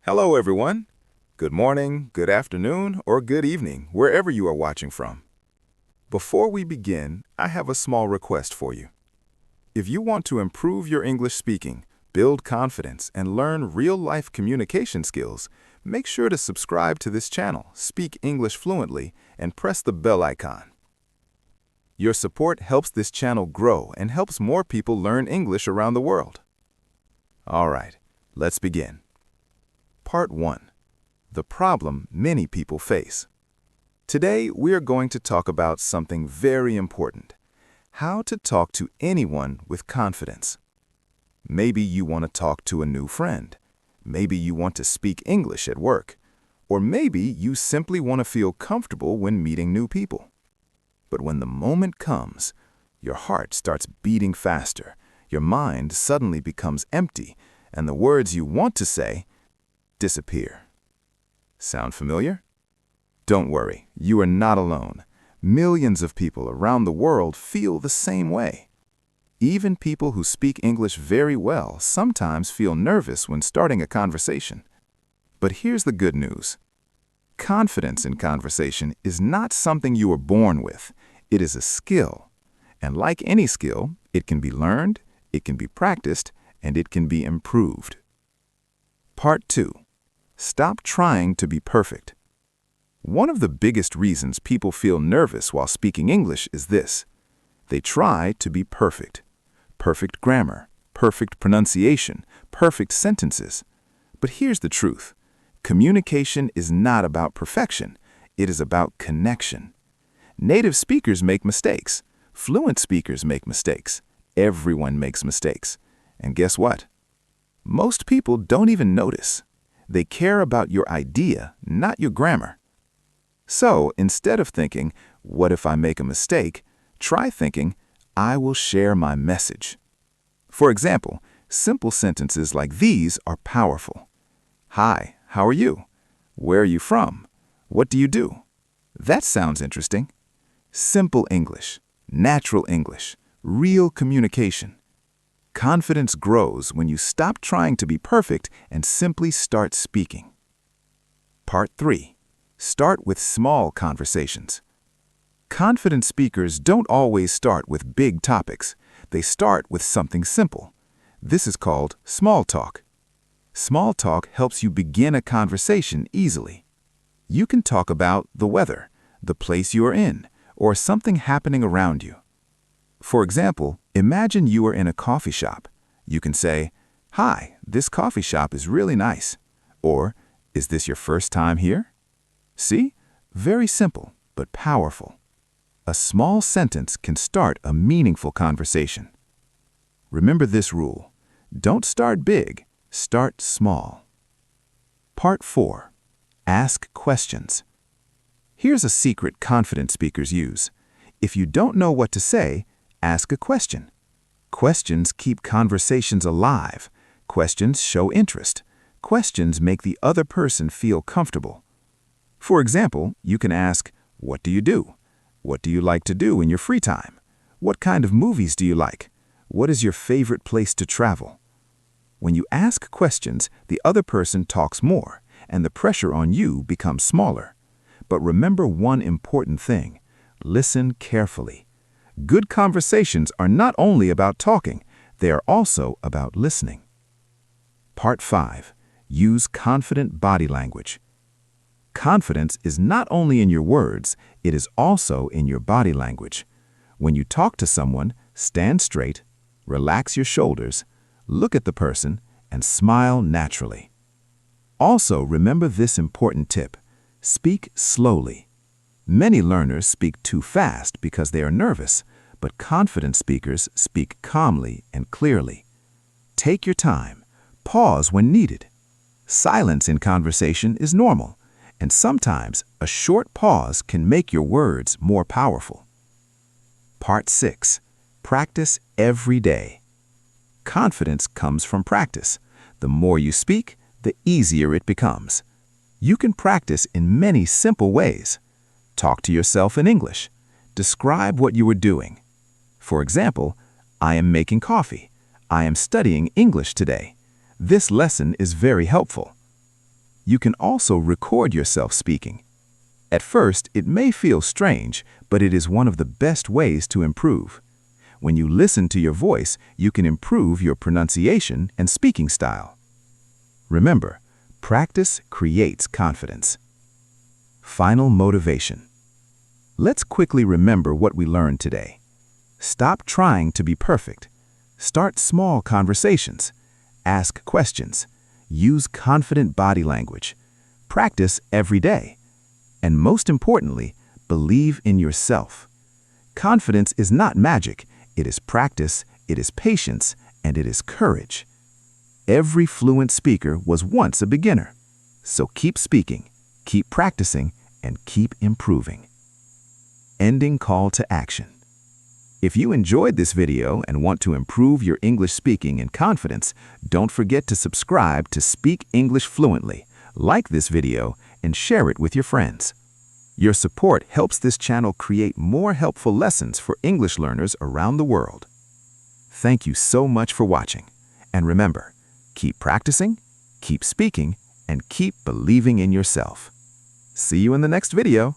Hello, everyone. Good morning, good afternoon, or good evening, wherever you are watching from. Before we begin, I have a small request for you. If you want to improve your English speaking, build confidence, and learn real-life communication skills, make sure to subscribe to this channel, Speak English Fluently, and press the bell icon. Your support helps this channel grow and helps more people learn English around the world. All right, let's begin. Part 1. The problem many people face. Today, we are going to talk about something very important: how to talk to anyone with confidence. Maybe you want to talk to a new friend. Maybe you want to speak English at work. Or maybe you simply want to feel comfortable when meeting new people. But when the moment comes, your heart starts beating faster, your mind suddenly becomes empty, and the words you want to say disappear. Sound familiar? Don't worry, you are not alone. Millions of people around the world feel the same way. Even people who speak English very well sometimes feel nervous when starting a conversation. But here's the good news. Confidence in conversation is not something you are born with. It is a skill. And like any skill, it can be learned, it can be practiced, and it can be improved. Part 2. Stop trying to be perfect. One of the biggest reasons people feel nervous while speaking English is this: they try to be perfect. Perfect grammar, perfect pronunciation, perfect sentences. But here's the truth. Communication is not about perfection. It is about connection. Native speakers make mistakes. Fluent speakers make mistakes. Everyone makes mistakes. And guess what? Most people don't even notice. They care about your idea, not your grammar. So instead of thinking, what if I make a mistake, try thinking, I will share my message. For example, simple sentences like these are powerful. Hi, how are you? Where are you from? What do you do? That sounds interesting. Simple English, natural English, real communication. Confidence grows when you stop trying to be perfect and simply start speaking. Part 3. Start with small conversations. Confident speakers don't always start with big topics. They start with something simple. This is called small talk. Small talk helps you begin a conversation easily. You can talk about the weather, the place you are in, or something happening around you. For example, imagine you are in a coffee shop. You can say, "Hi, this coffee shop is really nice." Or, "Is this your first time here?" See? Very simple, but powerful. A small sentence can start a meaningful conversation. Remember this rule. Don't start big, start small. Part 4. Ask questions. Here's a secret confident speakers use. If you don't know what to say, ask a question. Questions keep conversations alive. Questions show interest. Questions make the other person feel comfortable. For example, you can ask, what do you do? What do you like to do in your free time? What kind of movies do you like? What is your favorite place to travel? When you ask questions, the other person talks more, and the pressure on you becomes smaller. But remember one important thing. Listen carefully. Good conversations are not only about talking, they are also about listening. Part 5. Use confident body language. Confidence is not only in your words, it is also in your body language. When you talk to someone, stand straight, relax your shoulders, look at the person, and smile naturally. Also, remember this important tip. Speak slowly. Many learners speak too fast because they are nervous, but confident speakers speak calmly and clearly. Take your time. Pause when needed. Silence in conversation is normal, and sometimes a short pause can make your words more powerful. Part 6. Practice every day. Confidence comes from practice. The more you speak, the easier it becomes. You can practice in many simple ways. Talk to yourself in English. Describe what you are doing. For example, I am making coffee. I am studying English today. This lesson is very helpful. You can also record yourself speaking. At first, it may feel strange, but it is one of the best ways to improve. When you listen to your voice, you can improve your pronunciation and speaking style. Remember, practice creates confidence. Final motivation. Let's quickly remember what we learned today. Stop trying to be perfect. Start small conversations. Ask questions. Use confident body language. Practice every day. And most importantly, believe in yourself. Confidence is not magic. It is practice, it is patience, and it is courage. Every fluent speaker was once a beginner. So keep speaking, keep practicing, and keep improving. Ending call to action. If you enjoyed this video and want to improve your English speaking and confidence, don't forget to subscribe to Speak English Fluently, like this video, and share it with your friends. Your support helps this channel create more helpful lessons for English learners around the world. Thank you so much for watching. And remember, keep practicing, keep speaking, and keep believing in yourself. See you in the next video.